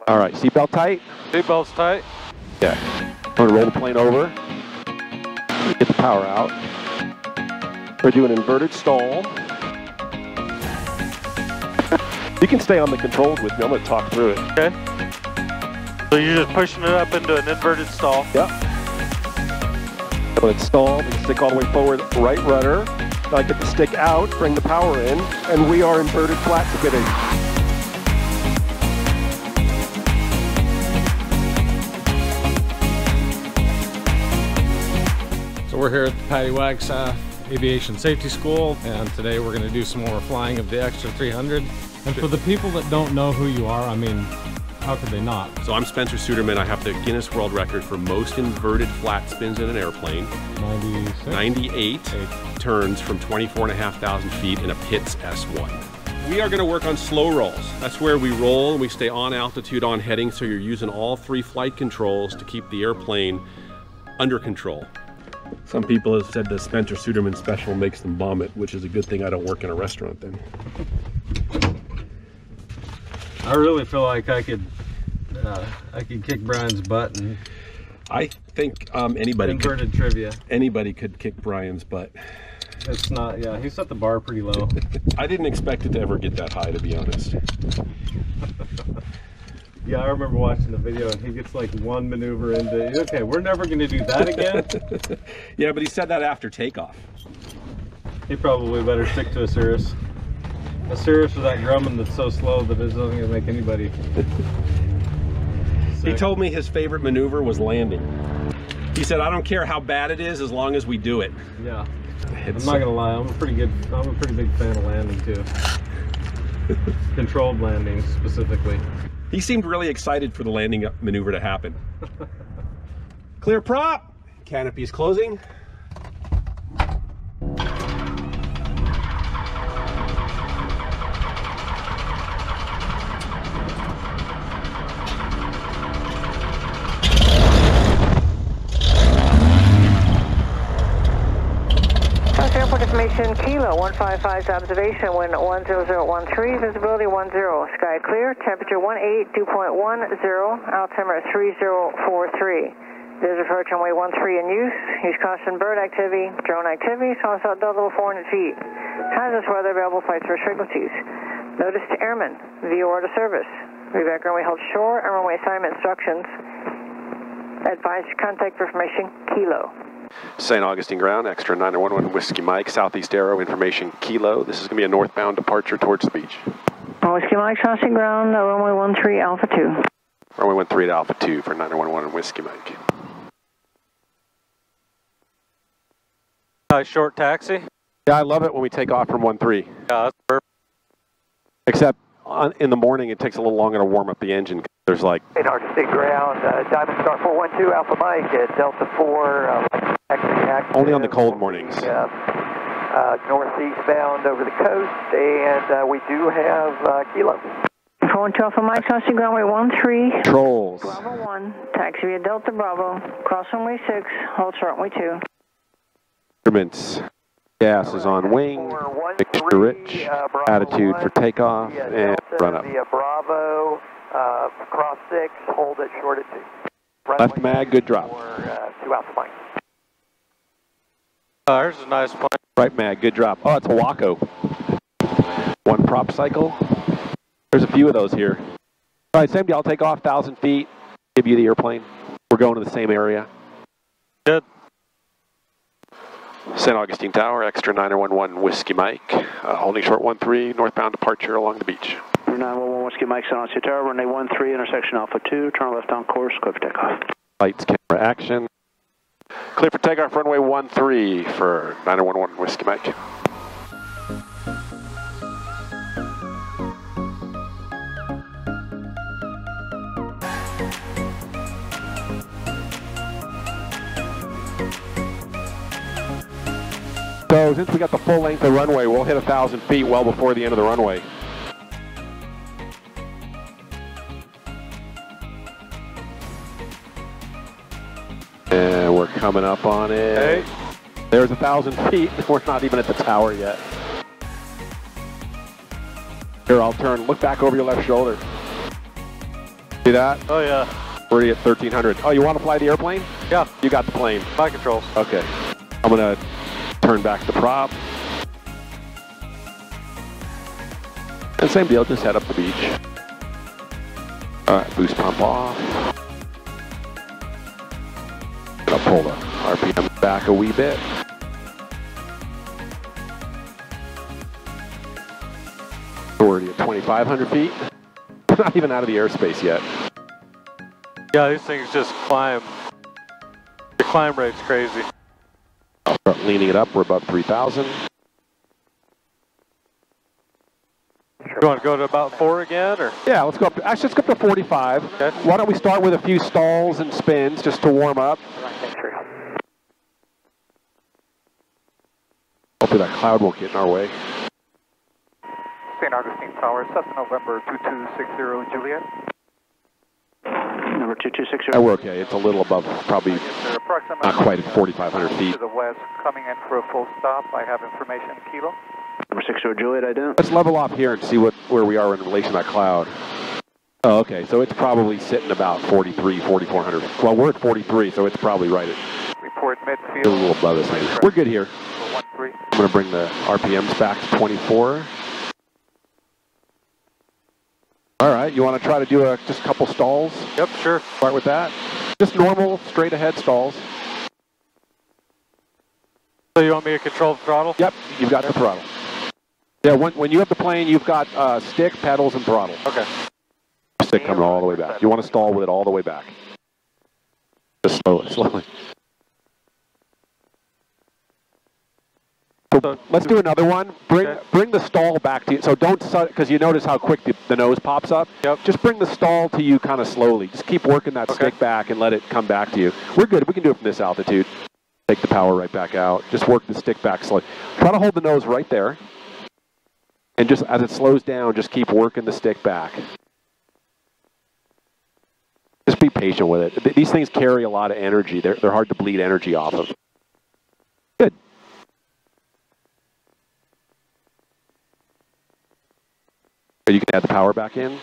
All right, seatbelt tight? Seatbelt's tight. Yeah. I'm going to roll the plane over. Get the power out. We're doing inverted stall. You can stay on the controls with me. I'm going to talk through it. Okay. So you're just pushing it up into an inverted stall? Yep. When it's stalled, we stick all the way forward, right rudder. Now I get the stick out, bring the power in, and we are inverted flat spinning. So we're here at the Patty Wagstaff Aviation Safety School, and today we're going to do some more flying of the Extra 300. And for the people that don't know who you are, I mean, how could they not? So I'm Spencer Suderman. I have the Guinness World Record for most inverted flat spins in an airplane. 98 turns from 24,500 feet in a Pitts S1. We are going to work on slow rolls. That's where we roll and we stay on altitude, on heading, so you're using all three flight controls to keep the airplane under control. Some people have said the Spencer Suderman special makes them vomit, which is a good thing I don't work in a restaurant then. I really feel like I could kick Brian's butt. And I think anybody could kick Brian's butt. It's not, yeah, he set the bar pretty low. I didn't expect it to ever get that high, to be honest. Yeah, I remember watching the video and he gets like one maneuver into, okay, we're never going to do that again. Yeah, but he said that after takeoff. He probably better stick to a Cirrus. A Cirrus with that Grumman that's so slow that it doesn't going to make anybody sick. He told me his favorite maneuver was landing. He said, I don't care how bad it is as long as we do it. Yeah. I'm not gonna lie, I'm a pretty big fan of landing too. Controlled landings specifically. He seemed really excited for the landing maneuver to happen. Clear prop! Canopy is closing. Airport information, Kilo 155's observation, wind 10013, visibility 10, sky clear, temperature 18, dew point 10, altimeter 3043. There's approach runway 13 in use. Use caution bird activity, drone activity, sauce out double 400 feet. Hazardous weather, available flight source frequencies. Notice to airmen, view order service. Reback runway hold shore and runway assignment instructions. Advise contact for information, Kilo. St. Augustine ground, extra 911 Whiskey Mike, Southeast Aero, information Kilo. This is going to be a northbound departure towards the beach. Whiskey Mike, South ground, runway 13, Alpha 2. Runway 13 at Alpha 2 for 911 Whiskey Mike. Short taxi? Yeah, I love it when we take off from 13. Yeah, that's perfect. Except in the morning it takes a little longer to warm up the engine. There's like... St. Augustine ground, Diamond Star 412, Alpha Mike at Delta 4. Only on the cold mornings. Northeast bound over the coast, and we do have Kilo. 412 Alpha Mike, South ground, runway 13. Controls. Bravo 1, taxi via Delta Bravo, cross runway 6, hold short runway 2. Instruments. Gas is on wing, mixture rich, attitude for takeoff, and run up. Via Bravo, cross 6, hold it short at 2. Left mag, good drop. 2 Alpha Mike. There's a nice plane. Right mag, good drop. Oh, it's a Waco. One prop cycle. There's a few of those here. All right, same deal. I'll take off 1,000 feet, give you the airplane. We're going to the same area. Good. St. Augustine Tower, extra 911 Whiskey Mike. Holding short 13, northbound departure along the beach. 911 Whiskey Mike, St. Augustine Tower, runway 13, intersection Alpha 2, turn left on course, clear for takeoff. Lights, camera, action. Clear for takeoff, runway 13 for 911 Whiskey Mike. So since we got the full length of runway, we'll hit 1,000 feet well before the end of the runway. And we're coming up on it. Hey. There's 1,000 feet. We're not even at the tower yet. Here, I'll turn. Look back over your left shoulder. See that? Oh, yeah. We're already at 1300. Oh, you want to fly the airplane? Yeah. You got the plane. Flight controls. Okay. I'm going to turn back the prop. And same deal, just head up the beach. All right, boost pump off. Gonna pull the RPM back a wee bit. We're already at 2,500 feet. We're not even out of the airspace yet. Yeah, these things just climb. The climb rate's crazy. I'll start leaning it up. We're above 3,000. You want to go to about 4 again, or? Yeah, let's go up. Actually, let's go up to 45. Okay. Why don't we start with a few stalls and spins just to warm up? Hopefully that cloud won't get in our way. St. Augustine Tower, Cessna November 2260 Juliet. Number 2260. We're okay. It's a little above, probably not quite at 4,500 feet. To the west, coming in for a full stop. I have information, Kilo. Number 60 Juliet, I do. Let's level off here and see where we are in relation to that cloud. Oh, okay. So it's probably sitting about 43, 4,400. Well, we're at 43, so it's probably right at Report midfield. a little above us. We're good here. I'm going to bring the RPMs back to 24. All right, you want to try to do just a couple stalls? Yep, sure. Start with that. Just normal, straight ahead stalls. So you want me to control the throttle? Yep, you've got the throttle. Yeah, when you have the plane, you've got stick, pedals, and throttle. Okay. Stick coming all the way back. You want to stall with it all the way back. Just slowly. So let's do another one. Bring the stall back to you. So don't, because you notice how quick the nose pops up. Yep. Just bring the stall to you kind of slowly. Just keep working that stick back and let it come back to you. We're good. We can do it from this altitude. Take the power right back out. Just work the stick back slowly. Try to hold the nose right there. And just as it slows down, just keep working the stick back. Just be patient with it. These things carry a lot of energy. They're hard to bleed energy off of. Good. You can add the power back in.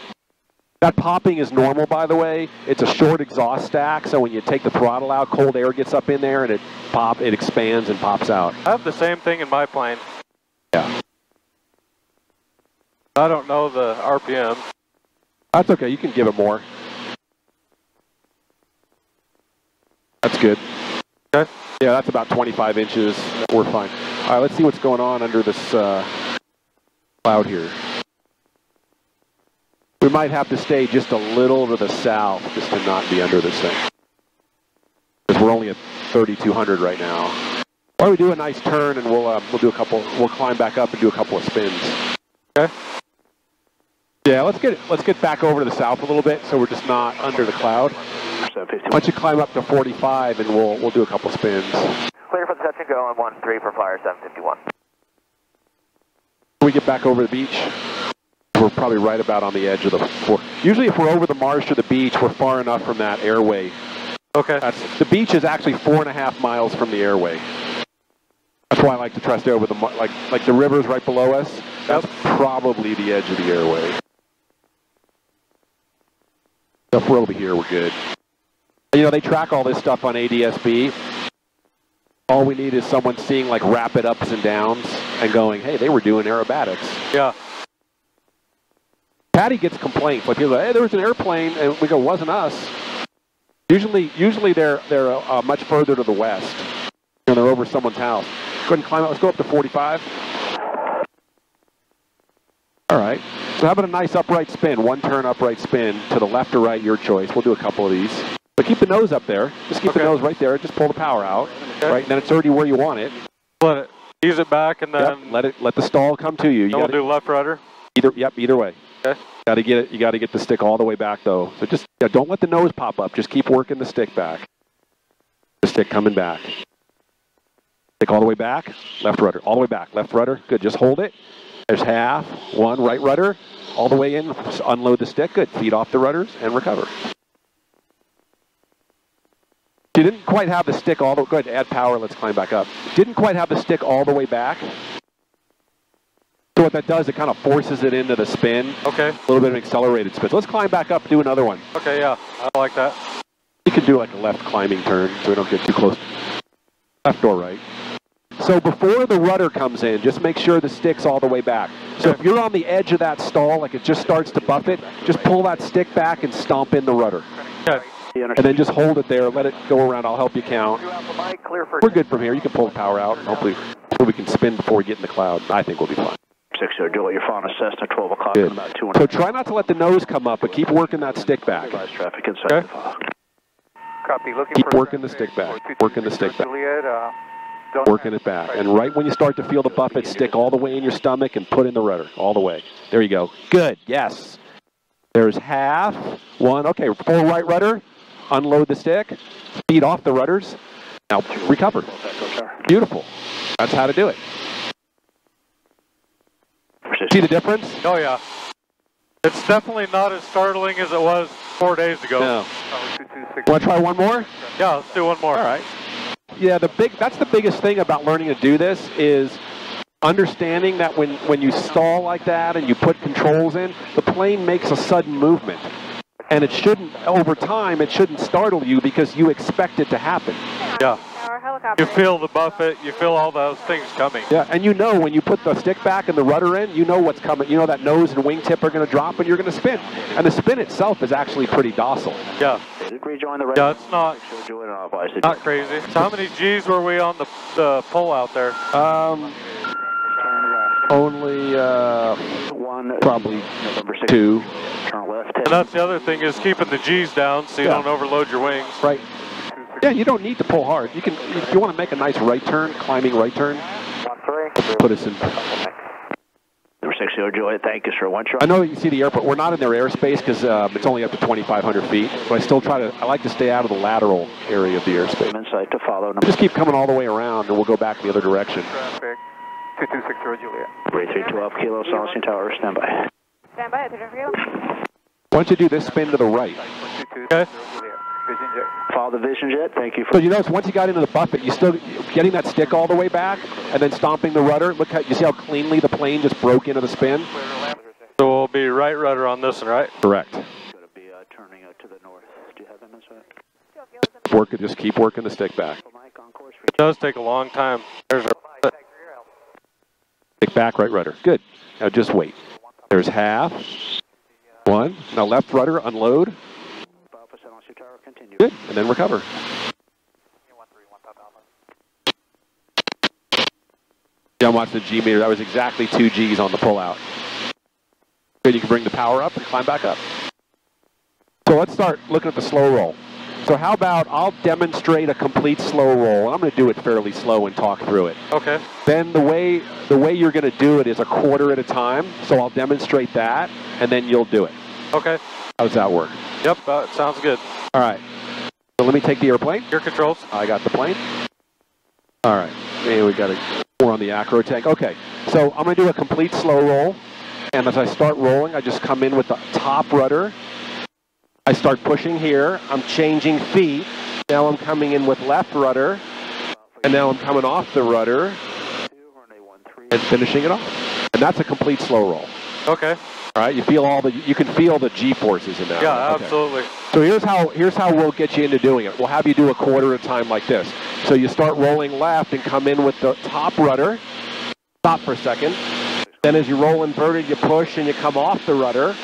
That popping is normal, by the way. It's a short exhaust stack, so when you take the throttle out, cold air gets up in there and it expands and pops out. I have the same thing in my plane. Yeah. I don't know the RPM. That's okay. You can give it more. That's good. Okay. Yeah, that's about 25 inches. We're fine. All right, let's see what's going on under this cloud here. We might have to stay just a little to the south just to not be under this thing. Because we're only at 3,200 right now. Why don't we do a nice turn and we'll do a couple. We'll climb back up and do a couple of spins. Okay. Yeah, let's get back over to the south a little bit so we're just not under the cloud. Why don't you climb up to 45 and we'll do a couple spins. Clear for the touch and go on 1-3 for flyer 751. When we get back over the beach, we're probably right about on the edge of the floor. Usually if we're over the marsh or the beach, we're far enough from that airway. Okay. The beach is actually 4.5 miles from the airway. That's why I like to try to stay over the, like the river's right below us. That's probably the edge of the airway. So if we're over here, we're good. You know, they track all this stuff on ADSB. All we need is someone seeing like rapid ups and downs and going, hey, they were doing aerobatics. Yeah. Patty gets complaints. Like people go, hey, there was an airplane, and we go, wasn't us. Usually they're much further to the west. And they're over someone's house. Go ahead and climb up. Let's go up to 45. All right. So how about a nice upright spin? One turn upright spin to the left or right, your choice. We'll do a couple of these. But keep the nose up there. Just keep the nose right there. Just pull the power out. Okay. Right, and then it's already where you want it. Ease it back and then... Yep. Let the stall come to you. We'll do left rudder? Either way. Okay. You got to get the stick all the way back though. So just don't let the nose pop up. Just keep working the stick back. The stick coming back. Stick all the way back. Left rudder. All the way back. Left rudder. Good. Just hold it. There's half. One. Right rudder. All the way in. Just unload the stick. Good. Feed off the rudders and recover. You didn't quite have the stick all the way. Go ahead. Add power. Let's climb back up. Didn't quite have the stick all the way back. So what that does, it kind of forces it into the spin. Okay. A little bit of an accelerated spin. So let's climb back up, do another one. Okay, yeah, I like that. You can do like a left climbing turn so we don't get too close. Left or right. So before the rudder comes in, just make sure the stick's all the way back. So if you're on the edge of that stall, like it just starts to buff it, just pull that stick back and stomp in the rudder. Okay. And then just hold it there, let it go around, I'll help you count. We're good from here, you can pull the power out. Hopefully we can spin before we get in the cloud. I think we'll be fine. 60, Juliet, you're following a Cessna 12 o'clock Good. in about 2 So try not to let the nose come up, but keep working that stick back. Traffic inside Okay. the fog. Copy. Looking Keep for working the stick back, working the stick back. Juliet, Working it back. And right when you start to feel the buffet, stick all the way in your stomach and put in the rudder, all the way. There you go. Good, yes. There's half, one, okay, full right rudder, unload the stick, speed off the rudders, now recover. Beautiful. That's how to do it. See the difference? Oh, yeah. It's definitely not as startling as it was 4 days ago. No. Want to try one more? Yeah, let's do one more. All right. Yeah, that's the biggest thing about learning to do this is understanding that when you stall like that and you put controls in, the plane makes a sudden movement. And it shouldn't, over time, it shouldn't startle you because you expect it to happen. Yeah. You feel the buffet, you feel all those things coming. Yeah, and you know when you put the stick back and the rudder in, you know what's coming. You know that nose and wingtip are going to drop and you're going to spin. And the spin itself is actually pretty docile. Yeah. Yeah, it's not crazy. So how many G's were we on the pull out there? Only probably 2. And that's the other thing is keeping the G's down so you don't overload your wings. Right. Yeah, you don't need to pull hard. You can, if you want to make a nice right turn, climbing right turn, put us in. Number 60, Juliet, thank you, sir. One shot. I know you see the airport. We're not in their airspace because it's only up to 2,500 feet, but I still I like to stay out of the lateral area of the airspace. Insight to follow. Just keep coming all the way around and we'll go back the other direction. Traffic. 2260 Juliet. 3312 Kilo, Solacing Tower, stand by. Stand by, Why don't you do this spin to the right? Okay. Vision jet. Follow the Vision Jet, thank you. So you notice once you got into the buffet, you still getting that stick all the way back and then stomping the rudder. Look how you see how cleanly the plane just broke into the spin. So we'll be right rudder on this one, right? Correct. Going to be turning to the north. Do you have them inside? Just keep working the stick back. It does take a long time. There's our Stick back, right rudder. Good. Now just wait. There's half. 1. Now left rudder, unload. Good. And then recover. Yeah, I'm watching the G meter. That was exactly 2 Gs on the pullout. Good. You can bring the power up and climb back up. So let's start looking at the slow roll. So how about I'll demonstrate a complete slow roll, and I'm going to do it fairly slow and talk through it. Okay. Then the way you're going to do it is a quarter at a time. So I'll demonstrate that, and then you'll do it. Okay. How does that work? Yep, sounds good. All right. So let me take the airplane. Your controls. I got the plane. All right. Maybe we got more on the acro tank. Okay. So I'm going to do a complete slow roll, and as I start rolling, I just come in with the top rudder. I start pushing here, I'm changing feet, now I'm coming in with left rudder, and now I'm coming off the rudder, and finishing it off. And that's a complete slow roll. Okay. All right, you can feel the G-forces in that. Yeah, okay. Absolutely. So here's how we'll get you into doing it. We'll have you do a quarter at a time like this. So you start rolling left and come in with the top rudder, stop for a second. Then as you roll inverted, you push and you come off the rudder,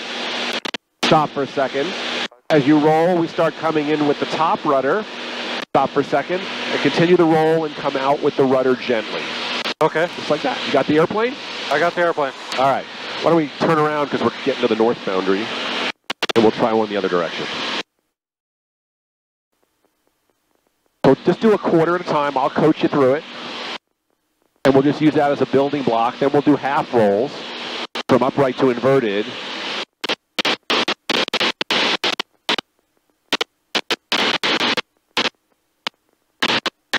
stop for a second. As you roll, we start coming in with the top rudder, stop for a second, and continue to roll and come out with the rudder gently. Okay. Just like that. You got the airplane? I got the airplane. All right. Why don't we turn around because we're getting to the north boundary, and we'll try one the other direction. So just do a quarter at a time. I'll coach you through it, and we'll just use that as a building block. Then we'll do half rolls from upright to inverted.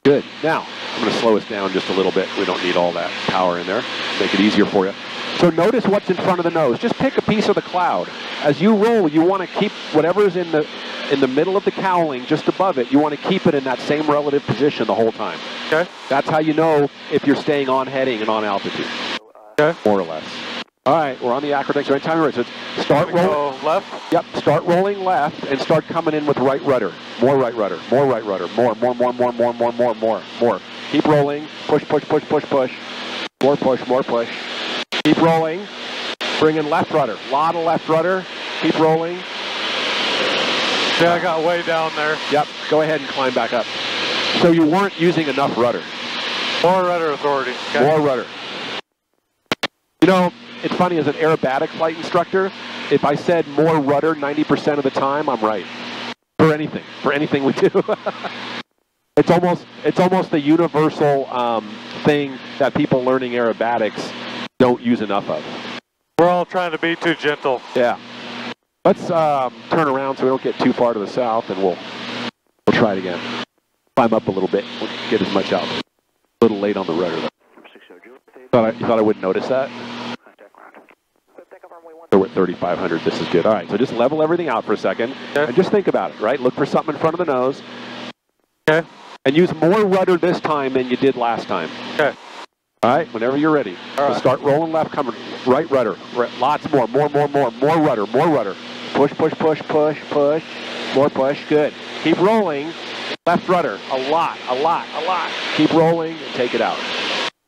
Good. Now, I'm going to slow us down just a little bit. We don't need all that power in there. Make it easier for you. So notice what's in front of the nose. Just pick a piece of the cloud. As you roll, you want to keep whatever's in the middle of the cowling, just above it, you want to keep it in that same relative position the whole time. Okay. That's how you know if you're staying on heading and on altitude. Okay. More or less. All right, we're on the acrodex. Right time, so start rolling left. Yep, start rolling left and start coming in with right rudder. More right rudder. More right rudder. More. Keep rolling. Push. More push. Keep rolling. Bring in left rudder. Lot of left rudder. Keep rolling. Yeah, I got way down there. Yep, go ahead and climb back up. So you weren't using enough rudder. More rudder authority. Okay. More rudder. You know, it's funny, as an aerobatic flight instructor, if I said more rudder 90% of the time, I'm right. For anything we do. It's almost the universal thing that people learning aerobatics don't use enough of. We're all trying to be too gentle. Yeah. Let's turn around so we don't get too far to the south, and we'll try it again. Climb up a little bit. We'll get as much out. A little late on the rudder, though. You thought I wouldn't notice that? So we're at 3,500. This is good. All right, so just level everything out for a second, and just think about it, right? Look for something in front of the nose. Okay. And use more rudder this time than you did last time. Okay. All right, whenever you're ready. All right. Start rolling left, coming right rudder. Lots more rudder. Push. More push, good. Keep rolling, left rudder, a lot. Keep rolling and take it out.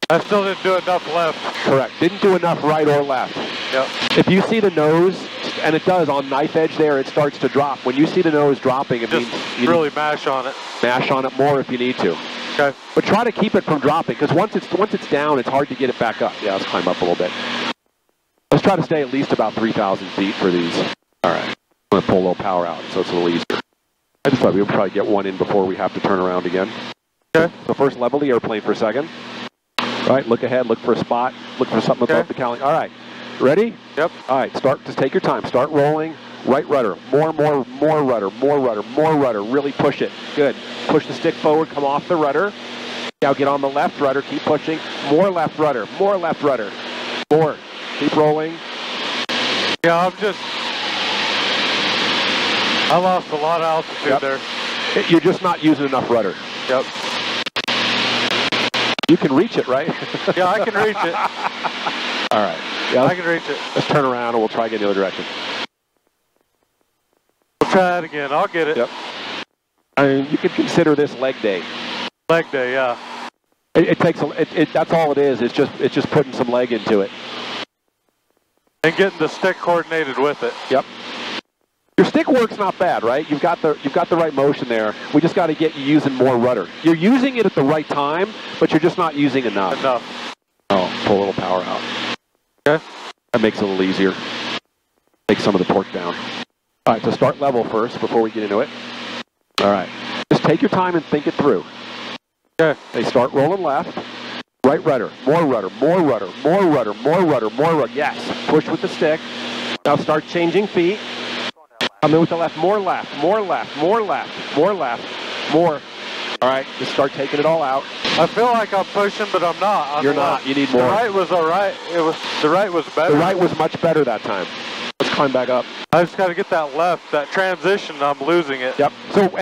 I still didn't do enough left. Correct, didn't do enough right or left. Yep. If you see the nose, and it does on knife edge there, it starts to drop. When you see the nose dropping, it means you really mash on it. Mash on it more if you need to. Okay. But try to keep it from dropping, because once it's down, it's hard to get it back up. Yeah, let's climb up a little bit. Let's try to stay at least about 3,000 feet for these. All right. I'm going to pull a little power out, so it's a little easier. I just thought we would probably get one in before we have to turn around again. Okay. So first level the airplane for a second. All right, look ahead, look for a spot, look for something above the cowling. All right, ready? Yep. All right, just take your time. Start rolling. Right rudder, more rudder. Really push it. Good. Push the stick forward, come off the rudder. Now get on the left rudder, keep pushing. More left rudder. More. Keep rolling. Yeah, I lost a lot of altitude there. You're just not using enough rudder. Yep. You can reach it, right? Yeah, I can reach it. All right. Yeah, I can reach it. Let's turn around and we'll try again the other direction. We'll try it again. I'll get it. Yep. I mean, you could consider this leg day. Leg day, yeah. It takes that's all it is. It's just putting some leg into it. And getting the stick coordinated with it. Yep. Your stick work's not bad, right? You've got the right motion there. We just got to get you using more rudder. You're using it at the right time, but you're just not using enough. Oh, pull a little power out. Okay. That makes it a little easier. Take some of the torque down. All right, so start level first before we get into it. All right. Just take your time and think it through. Okay. They start rolling left. Right rudder. More rudder. Yes. Push with the stick. Now start changing feet. Come in with the left. More. All right, just start taking it all out. I feel like I'm pushing, but I'm not. You're not. You need more. The right was all right. The right was better. The right was much better that time. Let's climb back up. I just got to get that left. That transition, I'm losing it. Yep. So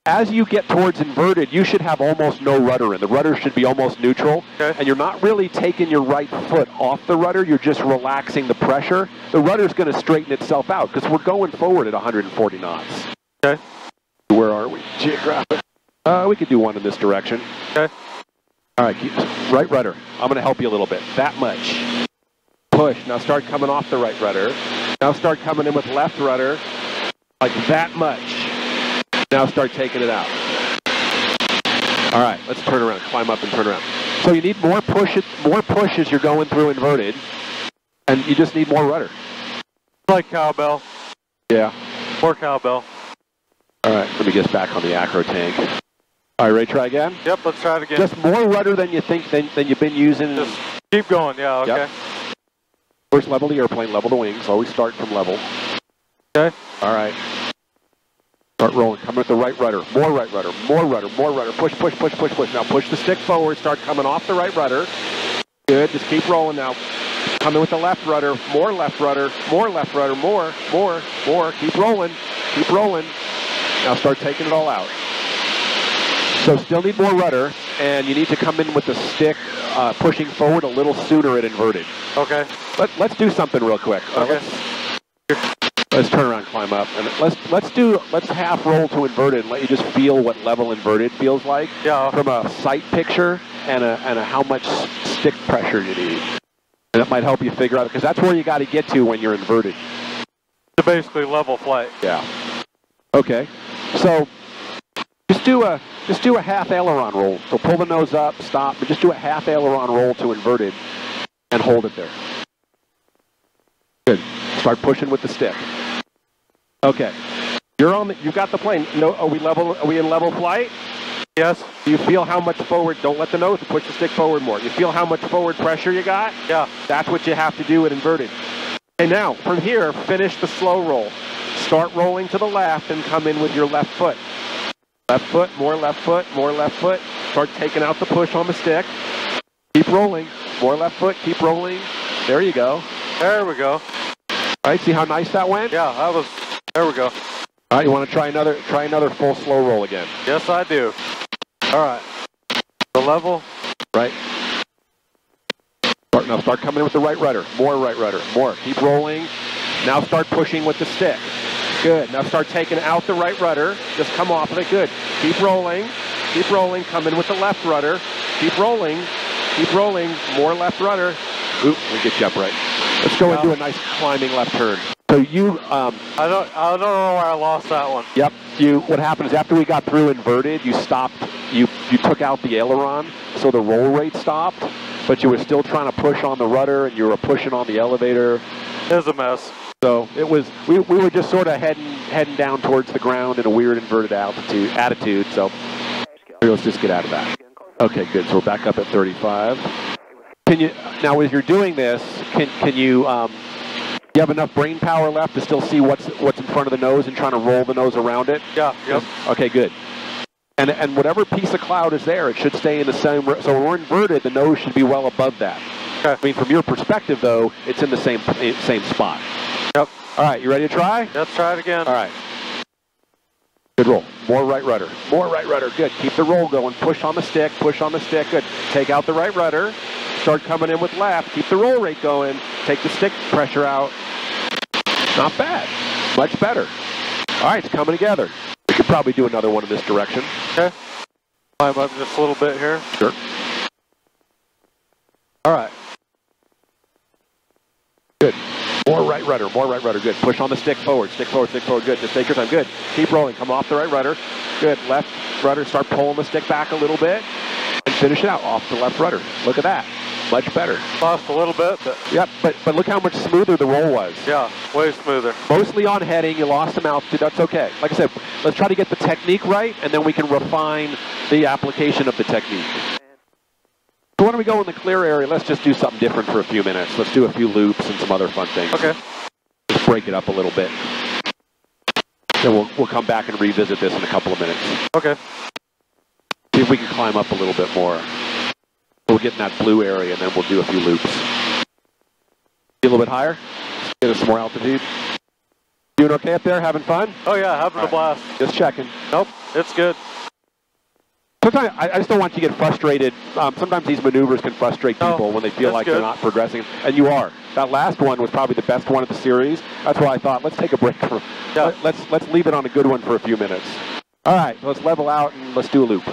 as you get towards inverted, you should have almost no rudder in. The rudder should be almost neutral. Okay. And you're not really taking your right foot off the rudder. You're just relaxing the pressure. The rudder's going to straighten itself out because we're going forward at 140 knots. Okay. Where are we? Geographic. We could do one in this direction. Okay. All right, right rudder. I'm going to help you a little bit. That much. Push. Now start coming off the right rudder. Now start coming in with left rudder. Like that much. Now start taking it out. All right, let's turn around. Climb up and turn around. So you need more push as you're going through inverted, and you just need more rudder. Like cowbell. Yeah. More cowbell. All right, let me get back on the acro tank. All right, ready to try again? Yep, let's try it again. Just more rudder than you think than you've been using. Just keep going, yeah, okay. Yep. First level the airplane, level the wings. Always start from level. Okay. All right. Start rolling. Come with the right rudder. More right rudder. Push. Now push the stick forward. Start coming off the right rudder. Good. Just keep rolling now. Come in with the left rudder. More left rudder. More. Keep rolling. Now start taking it all out. So still need more rudder, and you need to come in with the stick pushing forward a little sooner at inverted. Okay. Let's do something real quick. Okay. Let's turn around, climb up, and let's half roll to inverted and let you just feel what level inverted feels like. Yeah. From a sight picture and a how much stick pressure you need. And that might help you figure out, because that's where you got to get to when you're inverted. To basically level flight. Yeah. Okay. So just do a half aileron roll. So pull the nose up, stop, but just do a half aileron roll to inverted and hold it there. Good. Start pushing with the stick. Okay. You've got the plane. No, are we in level flight? Yes. Do you feel how much forward? Don't let the nose push the stick forward more. You feel how much forward pressure you got? Yeah. That's what you have to do at inverted. Okay, now from here, finish the slow roll. Start rolling to the left and come in with your left foot. Left foot, more left foot, more left foot. Start taking out the push on the stick. Keep rolling. More left foot, keep rolling. There you go. There we go. All right, see how nice that went? Yeah, there we go. All right, you want to try another full slow roll again? Yes, I do. All right. The level. Right. Start coming in with the right rudder. More right rudder. More. Keep rolling. Now start pushing with the stick. Good. Now start taking out the right rudder. Just come off of it. Good. Keep rolling. Keep rolling. Come in with the left rudder. Keep rolling. Keep rolling. More left rudder. Oop, we get you up right. Let's go and do a nice climbing left turn. So you, I don't know where I lost that one. Yep. What happened is after we got through inverted, you stopped. You took out the aileron, so the roll rate stopped, but you were still trying to push on the rudder, and you were pushing on the elevator. It was a mess. So it was. We were just sort of heading down towards the ground in a weird inverted attitude. So let's just get out of that. Okay, good. So we're back up at 35. Can you now, as you're doing this, can you? You have enough brain power left to still see what's in front of the nose and trying to roll the nose around it? Yeah. Yep. Okay, good. And whatever piece of cloud is there, it should stay in the same. So when we're inverted, the nose should be well above that. Okay. I mean, from your perspective, though, it's in the same spot. Yep. All right, you ready to try? Let's try it again. All right. Good roll. More right rudder. More right rudder. Good. Keep the roll going. Push on the stick. Push on the stick. Good. Take out the right rudder. Start coming in with left. Keep the roll rate going. Take the stick pressure out. Not bad. Much better. All right, it's coming together. We could probably do another one in this direction. Okay. Climb up just a little bit here. Sure. All right. Good. More right rudder. More right rudder. Good. Push on the stick forward. Stick forward. Stick forward. Good. Just take your time. Good. Keep rolling. Come off the right rudder. Good. Left rudder. Start pulling the stick back a little bit. And finish it out off the left rudder. Look at that. Much better. Lost a little bit, but... Yep, but look how much smoother the roll was. Yeah, way smoother. Mostly on heading, you lost some altitude, that's okay. Like I said, let's try to get the technique right, and then we can refine the application of the technique. So when we go in the clear area, let's just do something different for a few minutes. Let's do a few loops and some other fun things. Okay. Just break it up a little bit. Then we'll come back and revisit this in a couple of minutes. Okay. See if we can climb up a little bit more. We'll get in that blue area, and then we'll do a few loops. Be a little bit higher. Get us some more altitude. Doing okay up there? Having fun? Oh, yeah, having a blast. Just checking. Nope, it's good. Sometimes I just don't want you to get frustrated. Sometimes these maneuvers can frustrate people when they feel like they're not progressing, and you are. That last one was probably the best one of the series. That's why I thought, let's take a break. Let's leave it on a good one for a few minutes. All right, let's level out and let's do a loop.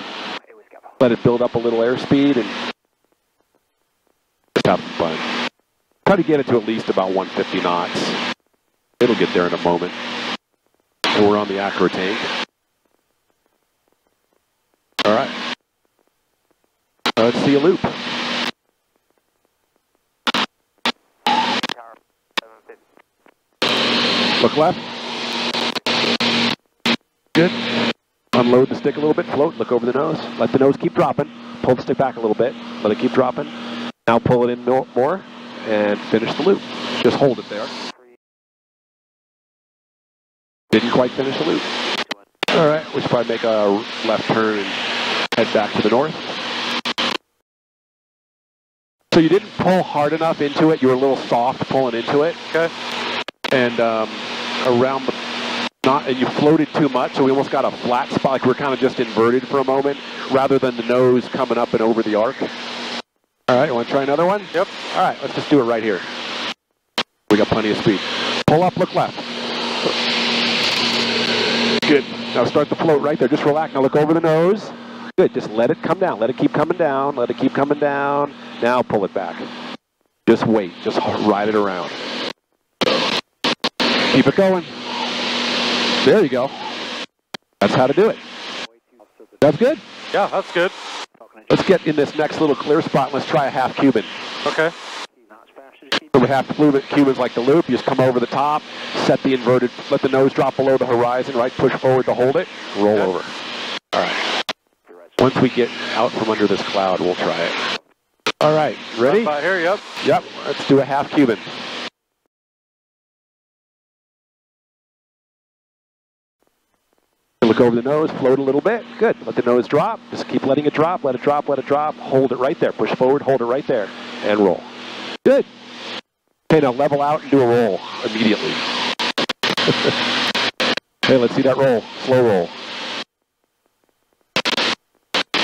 Let it build up a little airspeed and just have some fun. Try to get it to at least about 150 knots. It'll get there in a moment. And we're on the Acro tank. All right. Let's see a loop. Look left. Good. Unload the stick a little bit, float, look over the nose. Let the nose keep dropping. Pull the stick back a little bit. Let it keep dropping. Now pull it in more and finish the loop. Just hold it there. Didn't quite finish the loop. All right, we should probably make a left turn and head back to the north. So you didn't pull hard enough into it. You were a little soft pulling into it. Okay. And around the and you floated too much, so we almost got a flat spot. Like we're kind of just inverted for a moment, rather than the nose coming up and over the arc. All right, you want to try another one? Yep. All right, let's just do it right here. We got plenty of speed. Pull up, look left. Good. Now start the float right there. Just relax. Now look over the nose. Good. Just let it come down. Let it keep coming down. Let it keep coming down. Now pull it back. Just wait. Just ride it around. Keep it going. There you go. That's how to do it. That's good. Yeah, that's good. Let's get in this next little clear spot and let's try a half Cuban. Okay. So we have Cubans like the loop. You just come over the top, set the inverted, let the nose drop below the horizon, right? Push forward to hold it, roll over. All right. Once we get out from under this cloud, we'll try it. All right, ready? About here, yep. Yep, let's do a half Cuban. Look over the nose, float a little bit. Good. Let the nose drop. Just keep letting it drop. Let it drop. Let it drop. Hold it right there. Push forward. Hold it right there. And roll. Good. Okay, now level out and do a roll immediately. Okay, let's see that roll. Slow roll.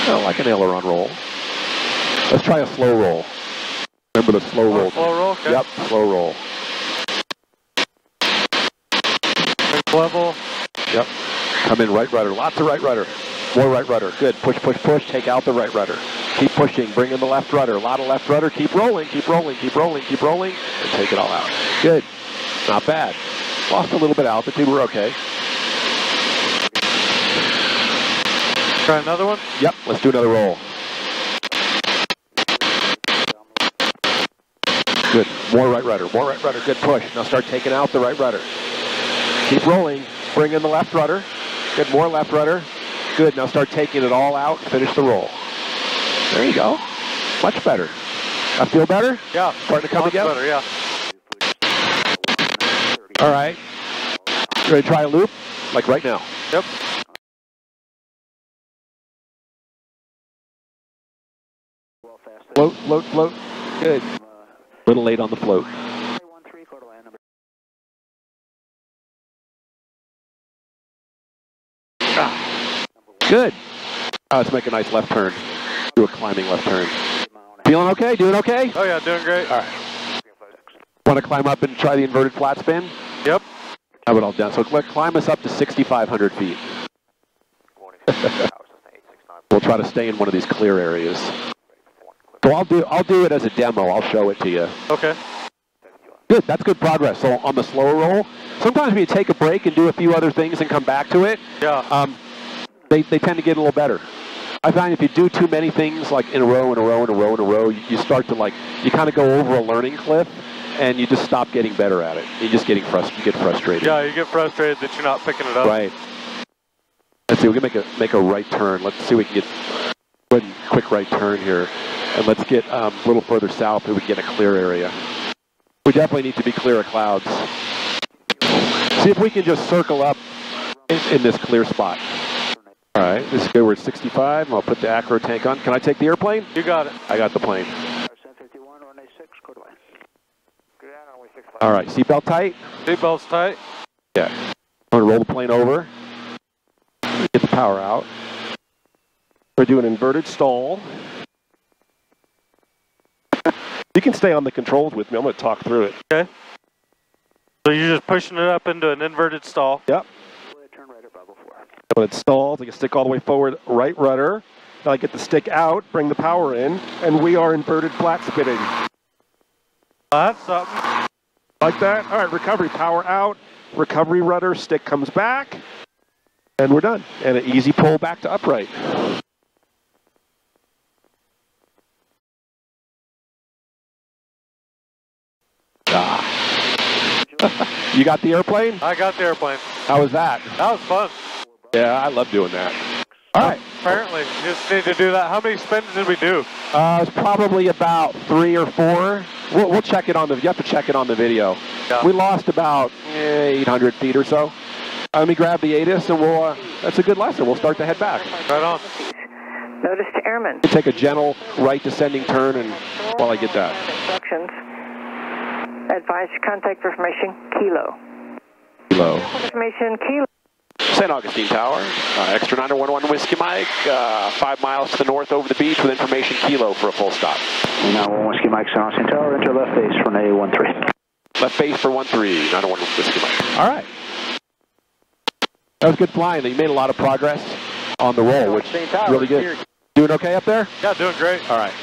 Oh, like an aileron roll. Let's try a slow roll. Remember the slow roll. Slow roll? Okay. Yep, slow roll. Level. Yep. Come in right rudder. Lots of right rudder. More right rudder. Good. Push, push, push. Take out the right rudder. Keep pushing. Bring in the left rudder. A lot of left rudder. Keep rolling. Keep rolling. Keep rolling. Keep rolling. And take it all out. Good. Not bad. Lost a little bit of altitude. We're okay. Try another one? Yep. Let's do another roll. Good. More right rudder. More right rudder. Good push. Now start taking out the right rudder. Keep rolling. Bring in the left rudder. Good. More left rudder. Good. Now start taking it all out and finish the roll. There you go. Much better. I feel better? Yeah. Starting to come together? Better, yeah. All right. You ready to try a loop? Like right now. Yep. Float, float, float. Good. A little late on the float. Good. Let's make a nice left turn. Do a climbing left turn. Feeling okay? Doing okay? Oh yeah, doing great. All right. Want to climb up and try the inverted flat spin? Yep. Have it all done. So let's climb us up to 6,500 feet. We'll try to stay in one of these clear areas. So I'll do it as a demo. I'll show it to you. Okay. Good. That's good progress. So on the slower roll, sometimes when you take a break and do a few other things and come back to it, yeah. They tend to get a little better. I find if you do too many things like in a row, in a row, in a row, in a row, you start to you kind of go over a learning cliff, and you just stop getting better at it. You're just getting you get frustrated. Yeah, you get frustrated that you're not picking it up. Right. Let's see. We can make a right turn. Let's see if we can get a quick right turn here, and let's get a little further south so we can get a clear area. We definitely need to be clear of clouds. See if we can just circle up in this clear spot. All right, this is good. We're at 65. I'll put the acro tank on. Can I take the airplane? You got it. I got the plane. All right, seatbelt tight? Seatbelt's tight. Yeah. I'm going to roll the plane over. Get the power out. We're doing inverted stall. You can stay on the controls with me. I'm going to talk through it. Okay. So you're just pushing it up into an inverted stall? Yep. When it stalls, I can stick all the way forward, right rudder. Now I get the stick out, bring the power in, and we are inverted flat spinning. That's something. Like that? All right, recovery, power out, recovery rudder, stick comes back, and we're done. And an easy pull back to upright. You got the airplane? I got the airplane. How was that? That was fun. Yeah, I love doing that. All right. Apparently, you just need to do that. How many spins did we do? It's probably about 3 or 4. We'll check it on you have to check it on the video. Yeah. We lost about 800 feet or so. Let me grab the ATIS and that's a good lesson. We'll start to head back. Right on. Notice to airmen. Take a gentle right descending turn and while I get that. Instructions. Advise contact information, Kilo. Kilo. Information, Kilo. St. Augustine Tower, extra 911 Whiskey Mike, 5 miles to the north over the beach with information Kilo for a full stop. 911 Whiskey Mike, St. Augustine Tower, enter left base for an A13. Left base for 13, 911 Whiskey Mike. All right. That was good flying. You made a lot of progress on the roll, which is really good. Doing okay up there? Yeah, doing great. All right.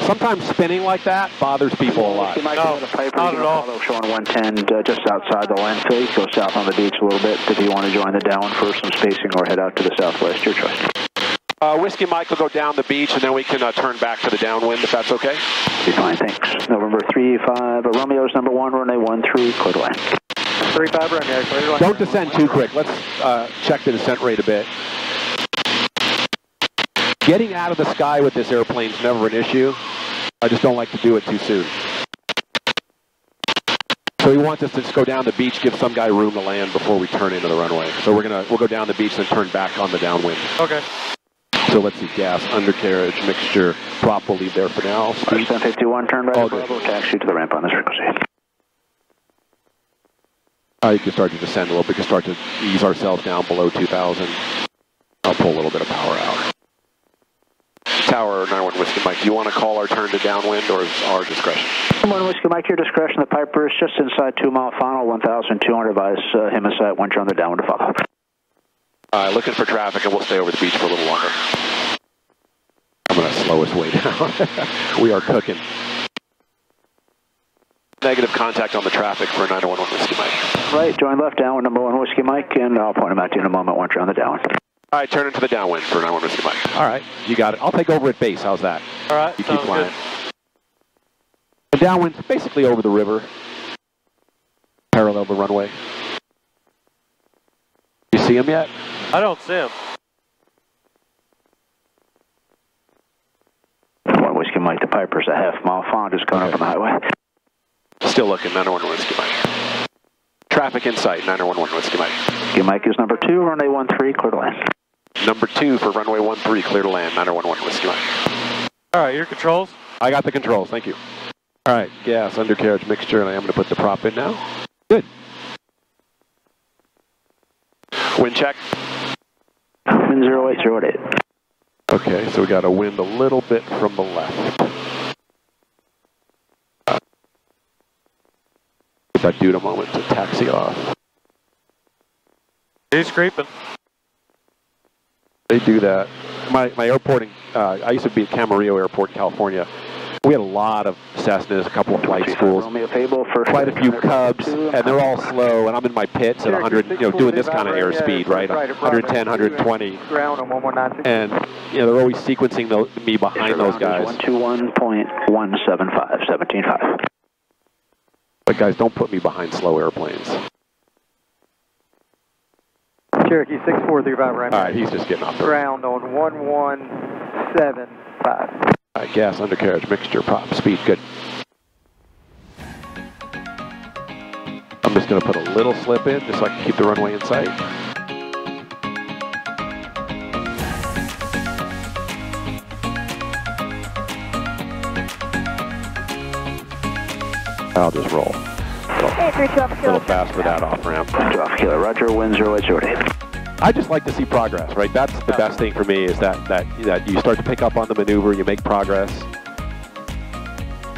Sometimes spinning like that bothers people a lot. No, not at all. Showing 110 just outside the landfill. Go south on the beach a little bit if you want to join the downwind for some spacing or head out to the southwest. Your choice. Whiskey Mike will go down the beach and then we can turn back to the downwind if that's okay. Be fine, thanks. November 35, Romeo's number 1, runway 13, clear to land. 35 Romeo, clear to land. Don't descend too quick. Let's check the descent rate a bit. Getting out of the sky with this airplane is never an issue. I just don't like to do it too soon. So he wants us to just go down the beach, give some guy room to land before we turn into the runway. So we'll go down the beach and turn back on the downwind. Okay. So let's see, gas, undercarriage, mixture, prop will leave there for now. Speed. 1051, turn right, Bravo, taxi to the ramp on this frequency. You can start to descend a little bit. We can start to ease ourselves down below 2,000. I'll pull a little bit of power out. Tower 91 Whiskey Mike, do you want to call our turn to downwind or is our discretion? 91 Whiskey Mike, your discretion. The Piper is just inside 2 mile final, 1,200. Advise him in sight once you're on the downwind to follow. Looking for traffic and we'll stay over the beach for a little longer. I'm going to slow us way down. We are cooking. Negative contact on the traffic for 901 Whiskey Mike. Right, join left downwind, number 1 Whiskey Mike, and I'll point him out to you in a moment once you're on the downwind. All right, turn into the downwind for 901 Whiskey Mike. All right, you got it. I'll take over at base. How's that? All right, you keep flying. The downwind's basically over the river, parallel the runway. You see him yet? I don't see him. 1 Whiskey Mike, the Piper's a half mile final, just coming up on the highway. Still looking, 901 Whiskey Mike. Traffic in sight, 911 Whiskey Mike. Whiskey Mike is number 2, runway 13, clear to land. Number 2 for runway 13, clear to land, 911 Whiskey Mike. All right, your controls? I got the controls, thank you. All right, gas, undercarriage, mixture, and I am going to put the prop in now. Good. Wind check. Wind 0808. Okay, so we got a wind a little bit from the left. Give that dude a moment to taxi off. He's creeping. They do that. My airporting, I used to be at Camarillo Airport in California. We had a lot of Cessnas, a couple of flight schools, quite a few Cubs, and they're all slow, and I'm in my pits at 100, doing this kind of airspeed, right? 110, 120. And, they're always sequencing me behind those guys. 121.175, 17.5. But guys, don't put me behind slow airplanes. Cherokee 6435 right now. All right, he's just getting off the ground on 1175. All right, gas, undercarriage, mixture, prop, speed, good. I'm just going to put a little slip in, just so I can keep the runway in sight. I'll just roll. A little fast for that off ramp. Off killer, Roger, wind 0808. I just like to see progress, right? That's the best thing for me is that you start to pick up on the maneuver, you make progress,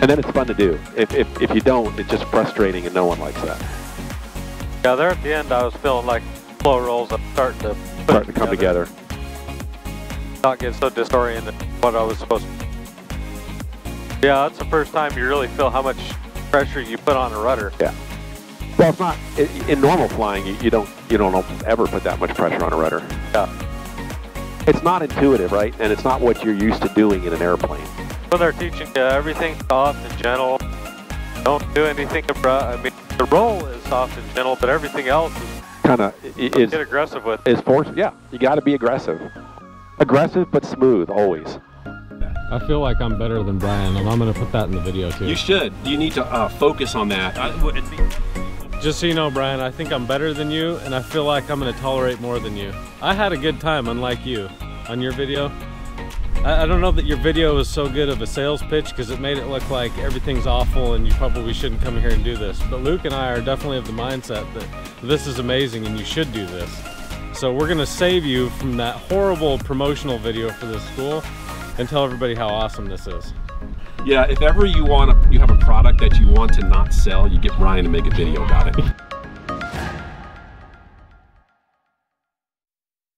and then it's fun to do. If you don't, it's just frustrating and no one likes that. Yeah, there at the end I was feeling like flow rolls are starting to come together. Not get so disoriented what I was supposed to. Yeah, that's the first time you really feel how much pressure you put on a rudder. Yeah. Well, it's not in normal flying. You don't ever put that much pressure on a rudder. Yeah. It's not intuitive, right? And it's not what you're used to doing in an airplane. Well, they're teaching you everything soft and gentle. Don't do anything abrupt. I mean, the roll is soft and gentle, but everything else is kind of get aggressive with. Is forced. Yeah, you got to be aggressive. Aggressive but smooth always. I feel like I'm better than Brian, and I'm going to put that in the video too. You should. You need to focus on that. Just so you know, Brian, I think I'm better than you, and I feel like I'm going to tolerate more than you. I had a good time, unlike you, on your video. I don't know that your video is so good of a sales pitch because it made it look like everything's awful and you probably shouldn't come here and do this. But Luke and I are definitely of the mindset that this is amazing and you should do this. So we're gonna save you from that horrible promotional video for this school and tell everybody how awesome this is. Yeah, if ever you have a product that you want to not sell, you get Ryan to make a video about it.